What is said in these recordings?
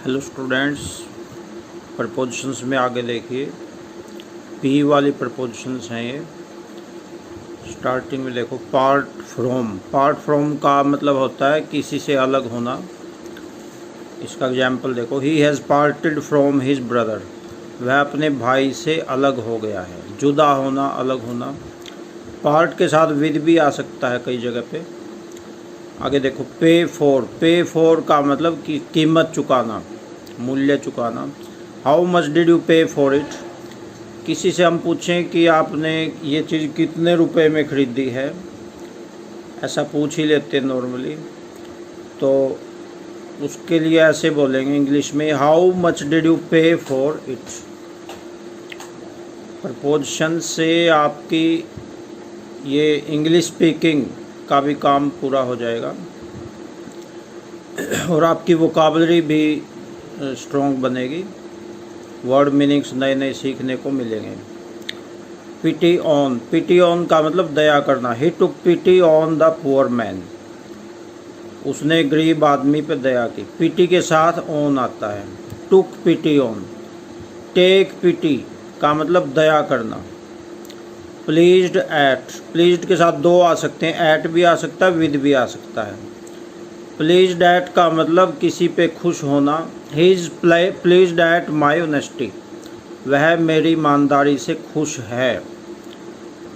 Hello students, propositions में आगे देखिए। पी वाली प्रपोजिशंस हैं ये। स्टार्टिंग में देखो पार्ट फ्रॉम का मतलब होता है किसी से अलग होना। इसका एग्जाम्पल देखो, he has parted from his brother, वह अपने भाई से अलग हो गया है। जुदा होना, अलग होना। पार्ट के साथ विद भी आ सकता है कई जगह पे। आगे देखो, पे फॉर का मतलब कि कीमत चुकाना, मूल्य चुकाना। हाउ मच डिड यू पे फॉर इट, किसी से हम पूछें कि आपने ये चीज़ कितने रुपए में ख़रीदी है, ऐसा पूछ ही लेते हैं नॉर्मली, तो उसके लिए ऐसे बोलेंगे इंग्लिश में, हाउ मच डिड यू पे फॉर इट। प्रपोजिशन से आपकी ये इंग्लिश स्पीकिंग का भी काम पूरा हो जाएगा और आपकी वोकाबलरी भी स्ट्रॉन्ग बनेगी। वर्ड मीनिंग्स नए नए सीखने को मिलेंगे। पिटी ऑन का मतलब दया करना। He took pity on the poor man, उसने गरीब आदमी पे दया की। पिटी के साथ ऑन आता है। टुक पिटी ऑन। टेक पिटी का मतलब दया करना। प्लीज्ड के साथ दो आ सकते हैं, एट भी आ सकता है, विद भी आ सकता है। प्लीज्ड एट का मतलब किसी पे खुश होना। He is pleased at my honesty, वह मेरी ईमानदारी से खुश है।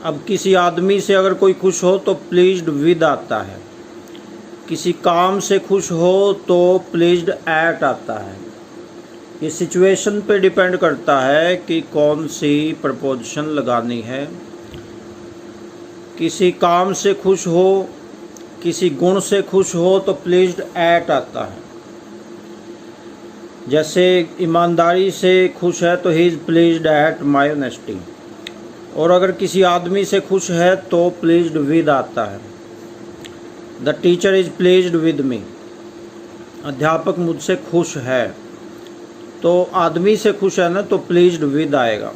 अब किसी आदमी से अगर कोई खुश हो तो प्लीज्ड विद आता है। किसी काम से खुश हो तो प्लीज्ड एट आता है। ये सिचुएशन पे डिपेंड करता है कि कौन सी प्रपोजिशन लगानी है। किसी काम से खुश हो, किसी गुण से खुश हो तो प्लीज्ड एट आता है। जैसे ईमानदारी से खुश है तो he is pleased at my honesty. और अगर किसी आदमी से खुश है तो प्लीज्ड विद आता है। The teacher is pleased with me, अध्यापक मुझसे खुश है। तो आदमी से खुश है ना तो प्लीज्ड विद आएगा।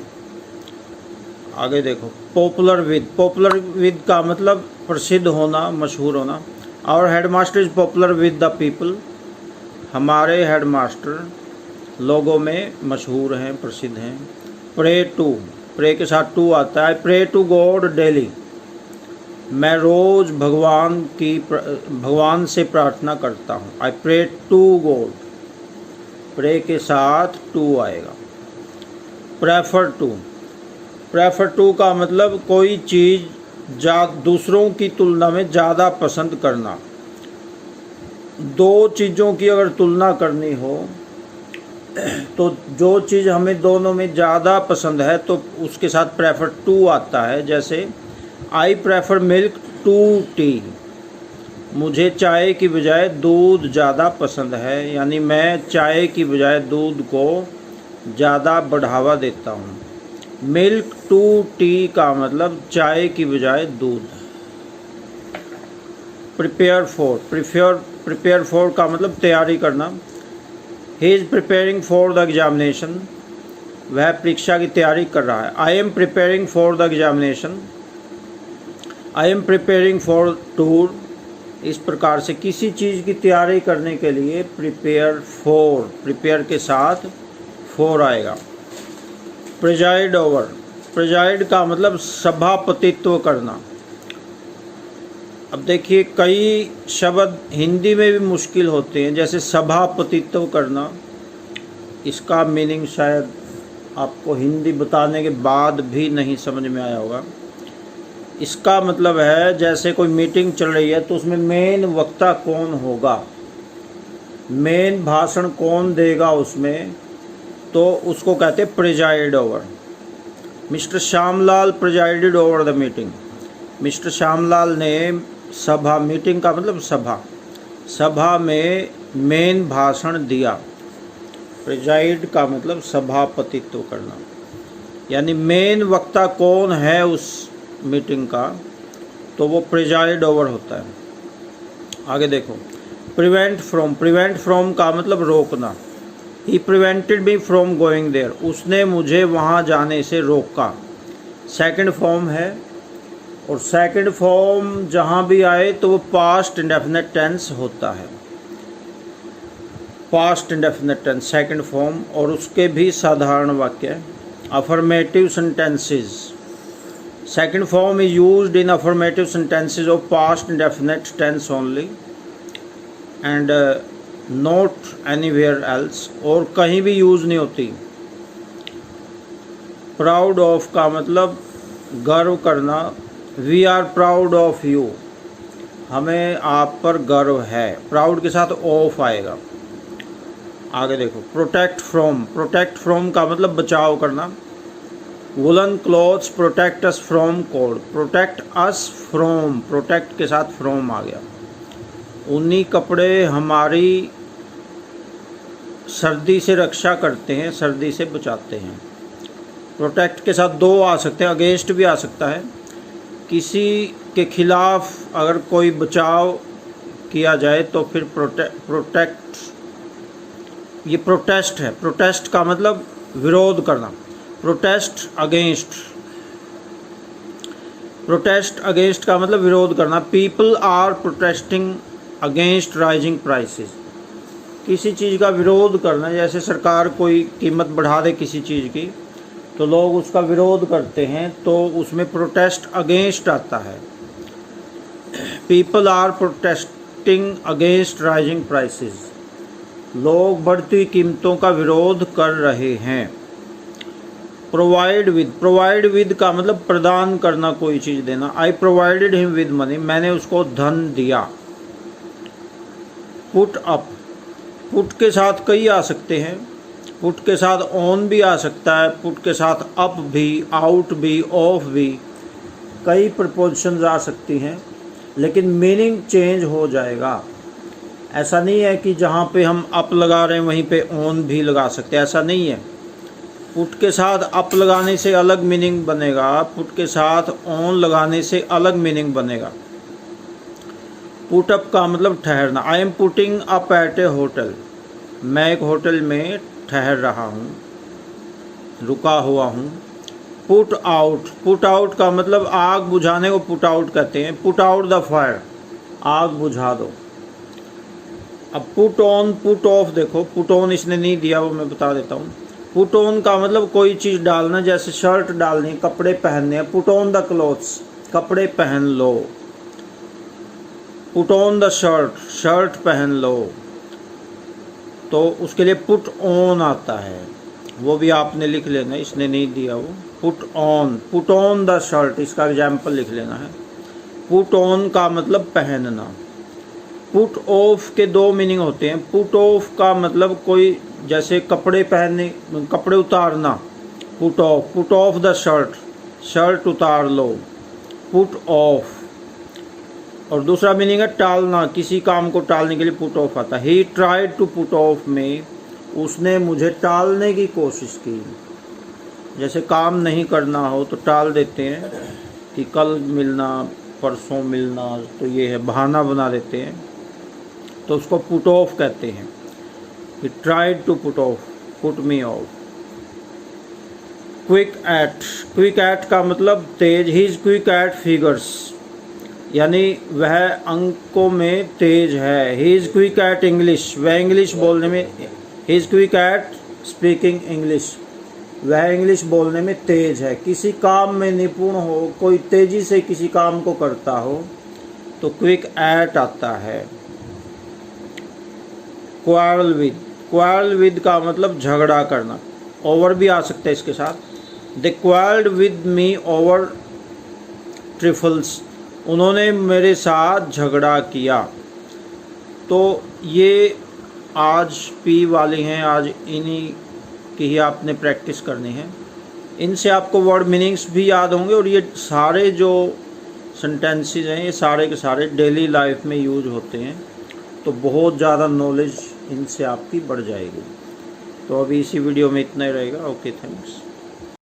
आगे देखो, पॉपुलर विद का मतलब प्रसिद्ध होना, मशहूर होना। Our headmaster is popular with the people, हमारे हेडमास्टर लोगों में मशहूर हैं, प्रसिद्ध हैं। प्रे के साथ टू आता है। I pray to God daily, मैं रोज़ भगवान से प्रार्थना करता हूँ। I pray to God, pray के साथ टू आएगा। प्रेफर टू का मतलब कोई चीज़ दूसरों की तुलना में ज़्यादा पसंद करना। दो चीज़ों की अगर तुलना करनी हो तो जो चीज़ हमें दोनों में ज़्यादा पसंद है तो उसके साथ प्रेफर टू आता है। जैसे I prefer milk to tea, मुझे चाय की बजाय दूध ज़्यादा पसंद है, यानी मैं चाय की बजाय दूध को ज़्यादा बढ़ावा देता हूँ। मिल्क टू टी का मतलब चाय की बजाय दूध। प्रिपेयर फॉर का मतलब तैयारी करना। He is preparing for the examination, वह परीक्षा की तैयारी कर रहा है। I am preparing for the examination. I am preparing for tour. इस प्रकार से किसी चीज़ की तैयारी करने के लिए प्रिपेयर के साथ फॉर आएगा। प्रेजाइड का मतलब सभापतित्व करना। अब देखिए, कई शब्द हिंदी में भी मुश्किल होते हैं, जैसे सभापतित्व करना। इसका मीनिंग शायद आपको हिंदी बताने के बाद भी नहीं समझ में आया होगा। इसका मतलब है जैसे कोई मीटिंग चल रही है तो उसमें मेन वक्ता कौन होगा, मेन भाषण कौन देगा उसमें, तो उसको कहते हैं preside over. Mister Shyamlal presided over the meeting, mister Shyamlal ने मीटिंग का मतलब सभा में मेन भाषण दिया। प्रेजाइड का मतलब सभापतित्व करना, यानी मेन वक्ता कौन है उस मीटिंग का, तो वो प्रेजाइड ओवर होता है। आगे देखो, प्रिवेंट फ्रॉम का मतलब रोकना। He prevented me from going there, उसने मुझे वहाँ जाने से रोका। सेकंड फॉर्म है, और सेकंड फॉर्म जहाँ भी आए तो वो पास्ट इंडेफिनिट टेंस होता है। Past indefinite tense second form और उसके भी साधारण वाक्य। Affirmative sentences, second form is used in affirmative sentences of past indefinite tense only and not anywhere else, और कहीं भी यूज़ नहीं होती। प्राउड ऑफ का मतलब गर्व करना, we are proud of you, हमें आप पर गर्व है, प्राउड के साथ ऑफ आएगा। आगे देखो, प्रोटेक्ट फ्रॉम, प्रोटेक्ट फ्रॉम का मतलब बचाव करना। Woollen clothes protect us from cold, protect us from, protect के साथ फ्रॉम आ गया। ऊनी कपड़े हमारी सर्दी से रक्षा करते हैं, सर्दी से बचाते हैं। प्रोटेक्ट के साथ दो आ सकते हैं, अगेंस्ट भी आ सकता है। किसी के खिलाफ अगर कोई बचाव किया जाए तो फिर प्रोटेक्ट, ये प्रोटेस्ट है। प्रोटेस्ट का मतलब विरोध करना, प्रोटेस्ट अगेंस्ट, प्रोटेस्ट अगेंस्ट का मतलब विरोध करना। People are protesting against rising prices, किसी चीज़ का विरोध करना, जैसे सरकार कोई कीमत बढ़ा दे किसी चीज़ की तो लोग उसका विरोध करते हैं, तो उसमें प्रोटेस्ट अगेंस्ट आता है। People are protesting against rising prices, लोग बढ़ती हुई कीमतों का विरोध कर रहे हैं। प्रोवाइड विद, प्रोवाइड विद का मतलब प्रदान करना, कोई चीज़ देना। आई प्रोवाइडेड हिम विद मनी, मैंने उसको धन दिया। पुट अप, पुट के साथ कई आ सकते हैं, पुट के साथ ऑन भी आ सकता है, पुट के साथ अप भी, आउट भी, ऑफ भी, कई प्रपोजिशंस आ सकती हैं, लेकिन मीनिंग चेंज हो जाएगा। ऐसा नहीं है कि जहाँ पे हम अप लगा रहे हैं वहीं पे ऑन भी लगा सकते हैं, ऐसा नहीं है। पुट के साथ अप लगाने से अलग मीनिंग बनेगा, पुट के साथ ऑन लगाने से अलग मीनिंग बनेगा। पुट अप का मतलब ठहरना। I am putting up at A hotel, मैं एक होटल में ठहर रहा हूँ, रुका हुआ हूँ। पुट आउट, पुट आउट का मतलब आग बुझाने को पुट आउट कहते हैं। पुट आउट द फायर, आग बुझा दो। अब पुट ऑन, पुट ऑफ देखो, पुट ऑन इसने नहीं दिया, वो मैं बता देता हूँ। पुट ऑन का मतलब कोई चीज़ डालना, जैसे शर्ट डालनी, कपड़े पहनने। पुट ऑन द क्लोथ्स, कपड़े पहन लो। Put on the shirt, shirt पहन लो, तो उसके लिए पुट ऑन आता है, वो भी आपने लिख लेना, इसने नहीं दिया वो। पुट ऑन द शर्ट, इसका एग्जाम्पल लिख लेना है। पुट ऑन का मतलब पहनना। पुट ऑफ के दो मीनिंग होते हैं। पुट ऑफ का मतलब कोई, जैसे कपड़े पहनने, कपड़े उतारना, put off the shirt, shirt उतार लो, पुट ऑफ। और दूसरा मीनिंग है टालना, किसी काम को टालने के लिए पुट ऑफ आता है। He tried to put off me, उसने मुझे टालने की कोशिश की। जैसे काम नहीं करना हो तो टाल देते हैं कि कल मिलना, परसों मिलना, तो ये है, बहाना बना देते हैं, तो उसको पुट ऑफ कहते हैं। He tried to put off, put me off. Quick at, quick at का मतलब तेज। He is quick at figures, यानी वह अंकों में तेज है। He is quick at English, वह इंग्लिश बोलने में, he is quick at speaking English, वह इंग्लिश बोलने में तेज है। किसी काम में निपुण हो, कोई तेजी से किसी काम को करता हो तो क्विक एट आता है। क्वारल विद, क्वारल विद का मतलब झगड़ा करना, ओवर भी आ सकता है इसके साथ। They quarrelled with me over trifles, उन्होंने मेरे साथ झगड़ा किया। तो ये आज पी वाली हैं, आज इन्हीं की ही आपने प्रैक्टिस करनी है। इनसे आपको वर्ड मीनिंग्स भी याद होंगे, और ये सारे जो सेंटेंसेस हैं ये सारे के सारे डेली लाइफ में यूज होते हैं, तो बहुत ज़्यादा नॉलेज इनसे आपकी बढ़ जाएगी। तो अभी इसी वीडियो में इतना ही रहेगा। Okay, thanks.